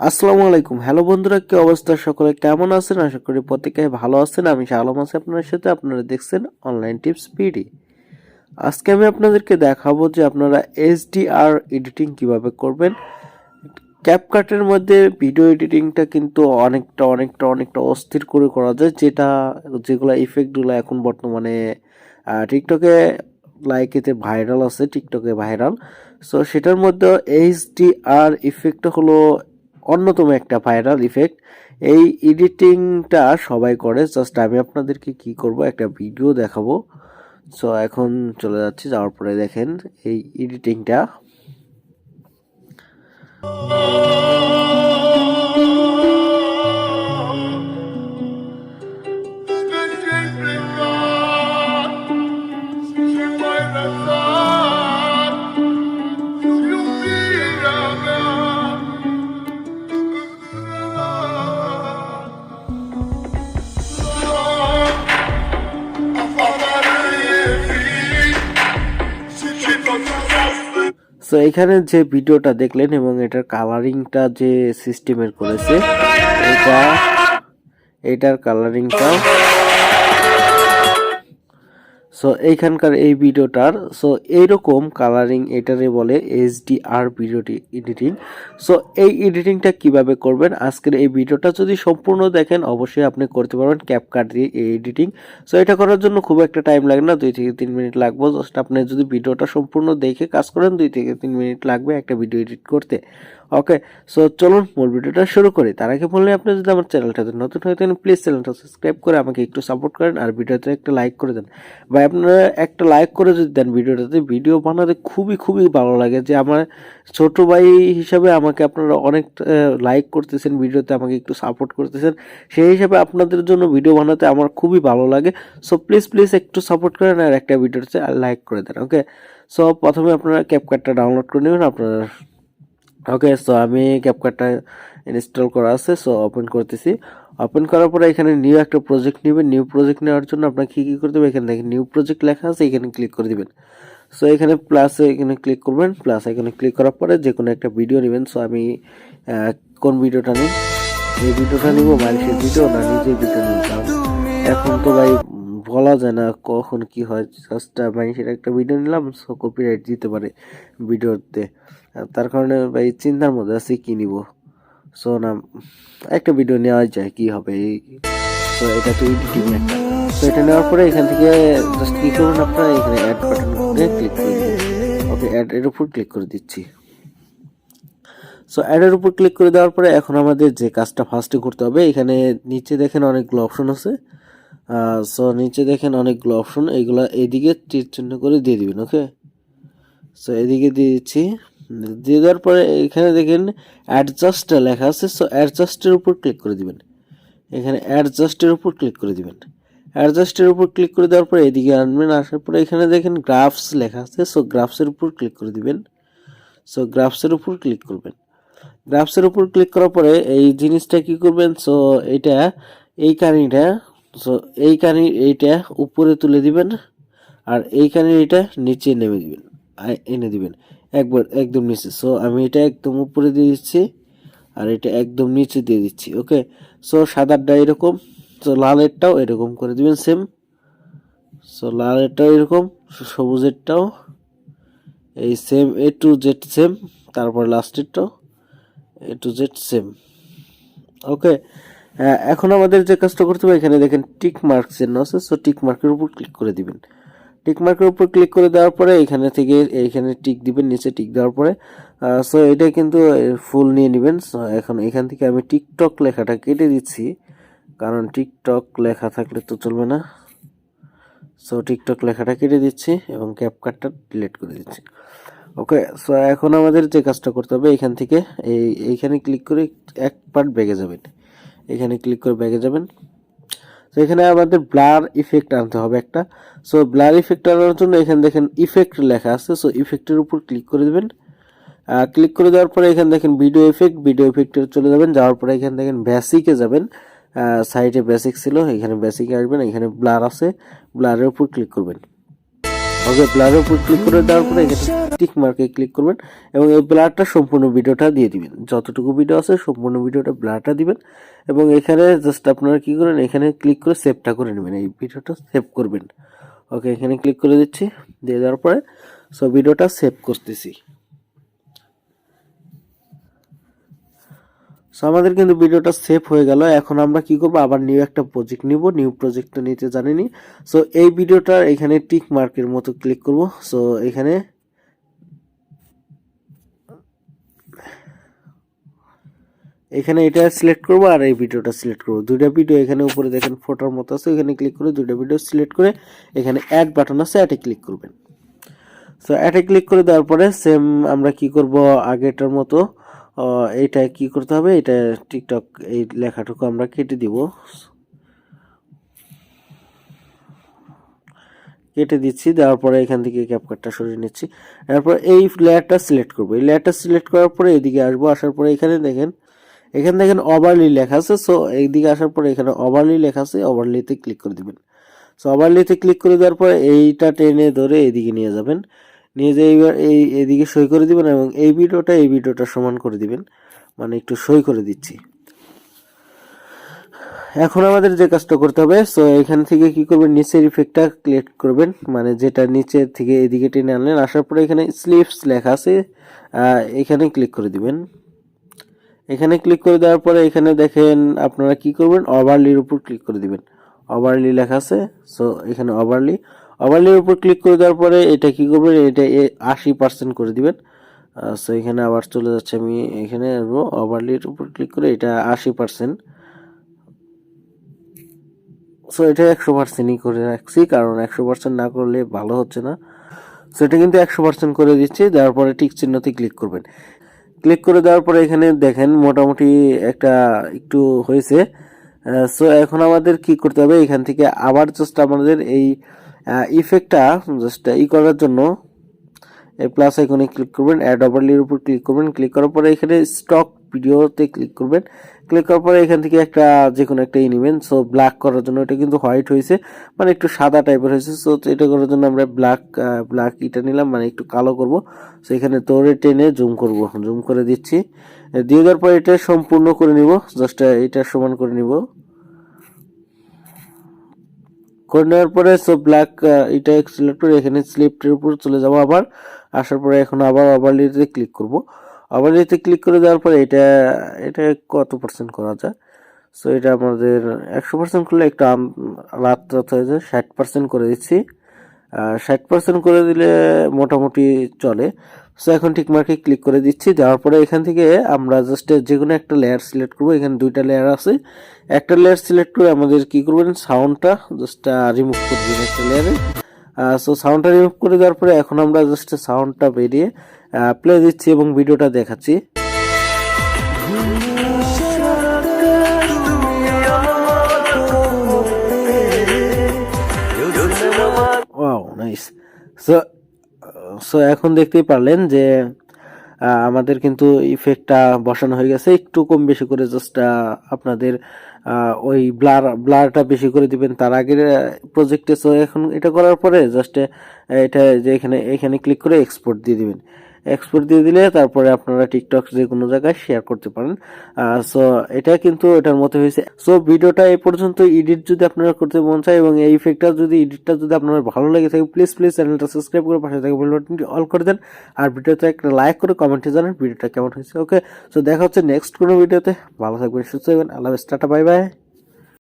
আসসালামু আলাইকুম। হ্যালো বন্ধুরা, কি অবস্থা? সকলে কেমন আছেন? আশা করি প্রত্যেকেই ভালো আছেন। আমি শালম আছি আপনার সাথে। আপনারা দেখছেন অনলাইন টিপস পিডি। আজকে আমি আপনাদেরকে দেখাবো যে আপনারা এইচডিআর এডিটিং কিভাবে করবেন। ক্যাপকাটের মধ্যে ভিডিও এডিটিংটা কিন্তু অনেকটা অস্থির করে করা যায়, যেগুলো ইফেক্টগুলো এখন বর্তমানে টিকটকে লাইকেতে ভাইরাল আছে, টিকটকে ভাইরাল। সো সেটার মধ্যে এইচডিআর ইফেক্টটা হলো অন্যতম একটা ভাইরাল ইফেক্ট। এই এডিটিংটা সবাই করে। জাস্ট আমি আপনাদেরকে কি করব, একটা ভিডিও দেখাবো। সো এখন চলে যাচ্ছি, যাওয়ার পরে দেখেন এই এডিটিংটা। সো এখানে যে ভিডিওটা দেখলেন এবং এটার কালারিংটা যে সিস্টেমের করেছে, এটার কালারিংটা। সো এইখানকার এই ভিডিওটার এইরকম কালারিং, এটারে বলে এইচডিআর ভিডিও এডিটিং। সো এই এডিটিংটা কিভাবে করবেন, আজকের এই ভিডিওটা যদি সম্পূর্ণ দেখেন অবশ্যই আপনি করতে পারবেন ক্যাপকাট দিয়ে এই এডিটিং। সো এটা করার জন্য খুব একটা টাইম লাগে না, 2 থেকে 3 মিনিট লাগবে। জাস্ট আপনি যদি ভিডিওটা সম্পূর্ণ দেখে কাজ করেন 2 থেকে 3 মিনিট লাগবে একটা ভিডিও এডিট করতে। ওকে, সো চলুন মূল ভিডিওটা শুরু করি। তার আগে বললে, আপনি যদি আমার চ্যানেলটাতে নতুন হয়ে থাকেন প্লিজ চ্যানেলটা সাবস্ক্রাইব করে আমাকে একটু সাপোর্ট করেন আর ভিডিওতে একটা লাইক করে দেন। ভাই আপনারা একটা লাইক করে যদি দেন ভিডিওটাতে, ভিডিও বানাতে খুবই ভালো লাগে। যে আমার ছোট ভাই হিসাবে আমাকে আপনারা অনেক লাইক করতেছেন, ভিডিওতে আমাকে একটু সাপোর্ট করতেছেন, সেই হিসাবে আপনাদের জন্য ভিডিও বানাতে আমার খুবই ভালো লাগে। সো প্লিজ একটু সাপোর্ট করেন আর একটা ভিডিওতে লাইক করে দেন। ওকে, সো প্রথমে আপনারা ক্যাপকাটটা ডাউনলোড করে নেবেন আপনারা। ওকে, সো আমি ক্যাপকাটটা ইনস্টল করা আছে, সো ওপেন করতেছি। ওপেন করার পরে এখানে নিউ একটা প্রজেক্ট নেবেন। নিউ প্রজেক্ট নেওয়ার জন্য আপনাকে কি করতে হবে, এখানে দেখেন নিউ প্রজেক্ট লেখা আছে, এখানে ক্লিক করে দিবেন। সো এখানে প্লাসে এখানে ক্লিক করবেন। প্লাস এখানে ক্লিক করার পরে যে কোনো একটা ভিডিও নেবেন। সো আমি কোন ভিডিওটা নিই, এই ভিডিওটা নিব, মানুষের ভিডিও না নিজের ভিডিও নিব। এখন তো ভাই বলা যায় না কখন কি হয়, জাস্ট মানুষের একটা ভিডিও নিলাম, সো কপিরাইট দিতে পারে ভিডিওতে। তার কারণে ভাই চিন্তার মধ্যে আছি কি নিব। সো না, একটা ভিডিও নেওয়া যায়, কি হবে এই। তো এটা তো এডিটিং একটা। তো এটা নেওয়ার পরে এখান থেকে জাস্ট কি করবেন, আপনারা এখানে অ্যাড বাটন ক্লিক করে দিবেন। ওকে, অ্যাড এর উপর ক্লিক করে দিচ্ছি। সো অ্যাডের উপর ক্লিক করে দেওয়ার পরে এখন আমাদের যে কাজটা ফার্স্টে করতে হবে, এখানে নিচে দেখেন অনেকগুলো অপশন আছে। সো নিচে দেখেন অনেকগুলো অপশন, এইগুলা এদিকে তীর চিহ্ন করে দিয়ে দিবেন। ওকে, সো এদিকে দিয়ে দিচ্ছি। দিয়ে দেওয়ার পরে এখানে দেখেন অ্যাডজাস্ট লেখা আছে। সো অ্যাডজাস্টের উপর ক্লিক করে দিবেন। এখানে অ্যাডজাস্টের উপর ক্লিক করে দিবেন। অ্যাডজাস্টের উপর ক্লিক করে দেওয়ার পরে এদিকে আনবেন। আসার পরে এখানে দেখেন গ্রাফস লেখা আছে। সো গ্রাফসের উপর ক্লিক করে দিবেন। সো গ্রাফসের উপর ক্লিক করবেন। গ্রাফসের উপর ক্লিক করার পরে এই জিনিসটা কি করবেন, সো এইটা এই কানিটা, সো এই কানি এইটা উপরে তুলে দিবেন আর এই কানি এটা নিচে নেমে দিবেন, এনে দিবেন একদম নিচে। সো আমি এটা একদম উপরে দিয়ে দিচ্ছি আর এটা একদম নিচে দিয়ে দিচ্ছি। ওকে, সো সাদারটা এরকম, সো লালেরটাও এরকম করে দিবেন সেম। সো লালেরটাও এরকম, সবুজেরটাও এই same, A to Z same, তারপর লাস্টেরটাও এ টু জেড সেম। ওকে, এখন আমাদের যে কাজটা করতে হবে, এখানে দেখেন টিক মার্ক চিহ্ন আছে। সো টিক মার্কের উপর ক্লিক করে দিবেন। টিক মার্কের উপর ক্লিক করে দেওয়ার পরে এখানে থেকে এইখানে টিক দিবেন, নিচে টিক দেওয়ার পরে সো এটা কিন্তু ফুল নিয়ে নেবেন। সো এখন এখান থেকে আমি টিকটক লেখাটা কেটে দিচ্ছি, কারণ টিকটক লেখা থাকলে তো চলবে না। সো টিকটক লেখাটা কেটে দিচ্ছি এবং ক্যাপকাটটা ডিলিট করে দিচ্ছি। ওকে, সো এখন আমাদের যে কাজটা করতে হবে, এখান থেকে এইখানে ক্লিক করে এক পার্ট ব্যাগে যাবেন। এখানে ক্লিক করে ব্যাগে যাবেন। তো এখানে আমাদের ব্লার ইফেক্ট আনতে হবে একটা। সো ব্লার ইফেক্ট আনার জন্য এখানে দেখেন ইফেক্ট লেখা আছে। সো ইফেক্টের উপর ক্লিক করে দেবেন। ক্লিক করে দেওয়ার পরে এখানে দেখেন ভিডিও ইফেক্টে চলে যাবেন। যাওয়ার পরে এখানে দেখেন বেসিকে যাবেন। সাইডে বেসিক ছিল, এখানে বেসিকে আসবেন। এখানে ব্লার আছে, ব্লারের উপর ক্লিক করবেন। ওকে, ব্লারের উপর ক্লিক করে দেওয়ার পরে এখানে টিক মার্কে ক্লিক করবেন এবং এই ব্লারটা সম্পূর্ণ ভিডিওটা দিয়ে দিবেন, যতটুকু ভিডিও আছে সম্পূর্ণ ভিডিওটা ব্লারটা দিবেন এবং এখানে জাস্ট আপনারা কি করেন, এখানে ক্লিক করে সেভটা করে নেবেন, এই ভিডিওটা সেভ করবেন। ওকে, এখানে ক্লিক করে দিচ্ছি, দিয়ে দেওয়ার পরে সো ভিডিওটা সেভ করতেছি। সো আমাদের কিন্তু ভিডিওটা সেভ হয়ে গেল। এখন আমরা কি করব, আবার নিউ একটা প্রজেক্ট নিব। নিউ প্রজেক্টটা নিতে জানিনি। সো এই ভিডিওটা এখানে টিক মার্কের মতো ক্লিক করব। সো এখানে এটা সিলেক্ট করব আর এই ভিডিওটা সিলেক্ট করব। দুইটা ভিডিও এখানে উপরে দেখেন ফটোর মতো আছে, এখানে ক্লিক করে দুইটা ভিডিও সিলেক্ট করে এখানে অ্যাড বাটন আছে, অ্যাডে ক্লিক করবেন। সো অ্যাডে ক্লিক করে দেওয়ার পরে সেম আমরা কি করব, আগেটার মতো এইটা কি করতে হবে, এটা টিকটক এই লেখাটুকু আমরা কেটে দিব, কেটে দিচ্ছি। দেওয়ার পরে এখান থেকে ক্যাপকাটটা সরিয়ে নিচ্ছি। তারপর এই লেয়ারটা সিলেক্ট করব। এই লেয়ারটা সিলেক্ট করার পরে এদিকে আসবো, আসার পরে এখানে দেখেন ওভারলি লেখা আছে। সো এইদিকে আসার পরে এখানে ওভারলি লেখা আছে, ওভারলিতে ক্লিক করে দিবেন। সো ওভারলিতে ক্লিক করে দেওয়ার পরে এইটা টেনে ধরে এদিকে নিয়ে যাবেন, নিয়ে যেয়ে এইবার এদিকে সই করে দিবেন এবং এই ভিডিওটা সমান করে দিবেন, মানে একটু সই করে দিচ্ছি। এখন আমাদের যে কাজটা করতে হবে, সো এখান থেকে কি করবেন, নিচের ইফেক্টটা ক্লিক করবেন, মানে যেটা নিচে থেকে এদিকে টেনে আনলেন, আসার পরে এখানে স্লিপস লেখা আছে, এখানে ক্লিক করে দিবেন। এখানে ক্লিক করে দেওয়ার পরে এখানে দেখেন আপনারা কি করবেন, ওভারলির উপর ক্লিক করে দিবেন। ওভারলি লেখা আছে, সো এখানে ওভারলির উপর ক্লিক করে দেওয়ার পরে এটা কি করবেন, এটা 80% করে দিবেন। সো এখানে আবার চলে যাচ্ছে, আমি এখানে ওভারলির উপর ক্লিক করে এটা 80%, সো এটা 100%ই করে রাখছি, কারণ 100% না করলে ভালো হচ্ছে না। সো এটা কিন্তু 100% করে দিচ্ছি। দেওয়ার পরে টিক চিহ্নতে ক্লিক করবেন। ক্লিক করে দেওয়ার পরে এখানে দেখেন মোটামুটি একটা একটু হয়েছে। সো এখন আমাদের কি করতে হবে, এখান থেকে আবার জাস্ট আমাদের এই ইফেক্টটা জাস্ট করার জন্য এই প্লাস আইকনে ক্লিক করবেন, অ্যাড ওভারলির উপর ক্লিক করবেন। ক্লিক করার পরে এখানে স্টক ভিডিওতে ক্লিক করবেন। ক্লিক করার পরে এখান থেকে একটা যে কোনো একটা নেবেন। সো ব্ল্যাক করার জন্য, এটা কিন্তু হোয়াইট হয়েছে, মানে একটু সাদা টাইপের হয়েছে। সো এটা করার জন্য আমরা ব্ল্যাক এটা নিলাম, মানে একটু কালো করব। সো এখানে তোরে টেনে জুম করব, জুম করে দিচ্ছি। দিয়ে দেওয়ার পর এটা সম্পূর্ণ করে নিব, জাস্ট এটা সমান করে নিব। করে নেওয়ার পরে সো ব্ল্যাক এটা সিলেক্ট করে এখানে স্লিপের উপর চলে যাব। আবার আসার পরে এখন আবার ওভারলিতে ক্লিক করব। ওভারলিতে ক্লিক করে দেওয়ার পরে এটা কত পার্সেন্ট করা যায়, সো এটা আমাদের 100% করলে একটু রাত হয়ে যায়, 60% করে দিচ্ছি। 60% করে দিলে মোটামুটি চলে। সো এখন ঠিক মার্কে ক্লিক করে দিচ্ছি। দেওয়ার পরে এখান থেকে আমরা জাস্ট যে কোনো একটা লেয়ার সিলেক্ট করবো। এখানে দুইটা লেয়ার আছে, একটা লেয়ার সিলেক্ট করে আমাদের কি করবেন, সাউন্ডটা জাস্ট রিমুভ করে দিন একটা লেয়ারে। সো সাউন্ডটা রিমুভ করে দেওয়ার পরে এখন আমরা জাস্ট সাউন্ডটা বেরিয়ে প্লে দিচ্ছি এবং ভিডিওটা দেখাচ্ছি। Wow nice. সো সো এখন দেখতেই পারলেন যে আমাদের কিন্তু ইফেক্টটা বসানো হয়ে গেছে। একটু কম বেশি করে জাস্ট আপনাদের ওই ব্লারটা বেশি করে দিবেন তার আগের প্রজেক্টে। সো এখন এটা করার পরে জাস্ট এটা যে এখানে ক্লিক করে এক্সপোর্ট দিয়ে দিবেন। এক্সপোর্ট দিয়ে দিলে তারপরে আপনারা টিকটক যে কোনো জায়গায় শেয়ার করতে পারেন। সো এটা কিন্তু এটার মতো হয়েছে। সো ভিডিওটা এই পর্যন্ত। এডিট যদি আপনারা করতে মন চায় এবং এই ইফেক্টটা যদি এডিটটা যদি আপনার ভালো লেগে থাকে, প্লিজ চ্যানেলটা সাবস্ক্রাইব করে পাশে থাকা বেল বাটনটি অল করে দেন। আর ভিডিওতে একটা লাইক করে কমেন্টে জানান ভিডিওটা কেমন হয়েছে। ওকে, সো দেখা হচ্ছে নেক্সট কোনো ভিডিওতে। ভালো থাকবেন, সুস্থ থাকবেন। আল্লাহ হাফেজ, টাটা, বাই বাই।